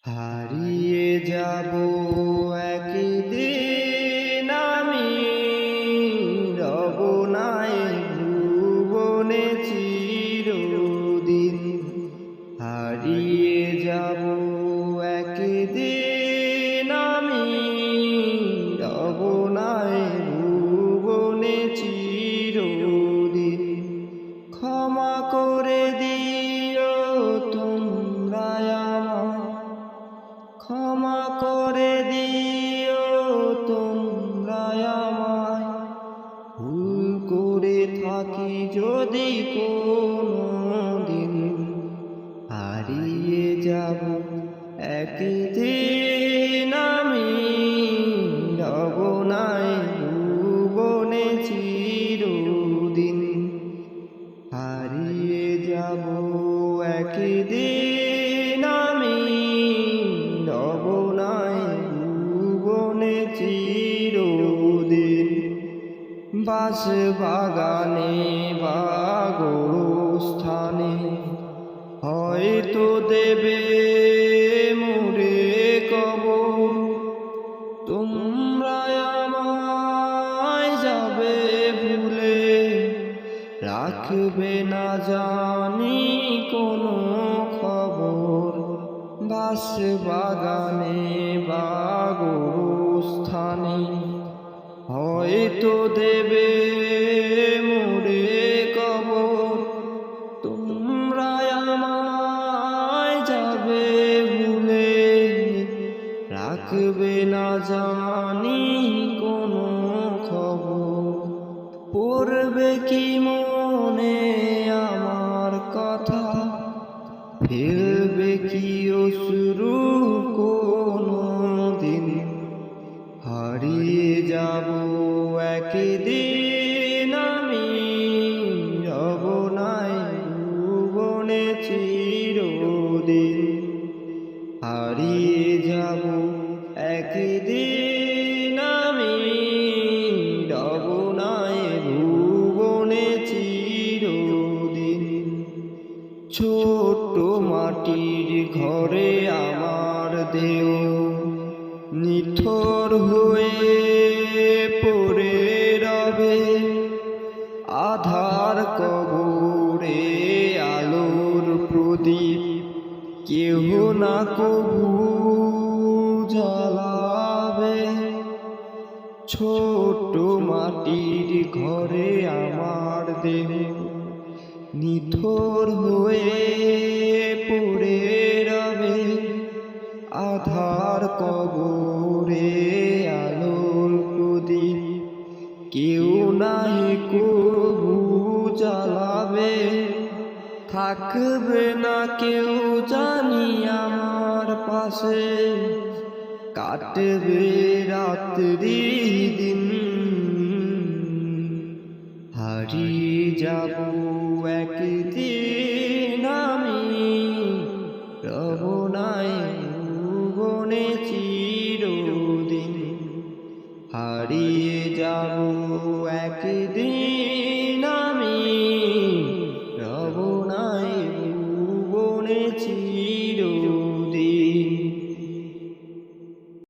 হারিয়ে যাব একদিন আমি, রব নাই ভুবনে চিরদিন। হারিয়ে যাব একদিন আমি, রব নাই ভুবনে চিরদিন। ক্ষমা করে দিও তোমরা আমায়, ক্ষমা করে দিও তোমরা আমায়। ভুল করে থাকি যদি কোনদিন, হারিয়ে যাব একদিন আমি, রব নাই ভুবনে চিরদিন। হারিয়ে যাব একদিন আমি, রব নাই ভুবনে চিরদিন। বাস বাগানে বা গোরস্থানে হয়তো দেবে মোরে কবর। তোমরা আমায় যাবে ভুলে, রাখবে না জানি কোনো খবর। বাস বাগানে বা গোরস্থানে হয়তো দেবে মোরে কবর। তোমরা আমায় যাবে ভুলে, রাখবে না জানি কোনো খবর। পড়বে কি মনে আমার কথা, ফেলবে কি অশ্রু কোনো দিন। হারিয়ে যাব একদিন আমি, রব নাই ভুবনে চিরদিন। হারিয়ে যাব একদিন আমি, রব নাই ভুবনে চিরদিন। ছোট্ট মাটির ঘরে আমার দেহ নিথর হয়ে পড়ে রবে। আধার কবরে আলোর প্রদীপ কেহ না কবু জ্বালাবে। ছোট্ট মাটির ঘরে আমার দেহ নিথর হয়ে পড়ে রবে। আধার কবরে আলোর প্রদীপ কেউ নাই কবু জ্বালাবে। থাকবে না কেউ জানি আমার পাশে, কাটবে রাত্রি দিন। হারিয়ে যাব একদিন আমি, রব নাই ভুবনে চিরদিন। হারিয়ে যাব একদিন আমি, রব নাই ভুবনে চিরদিন।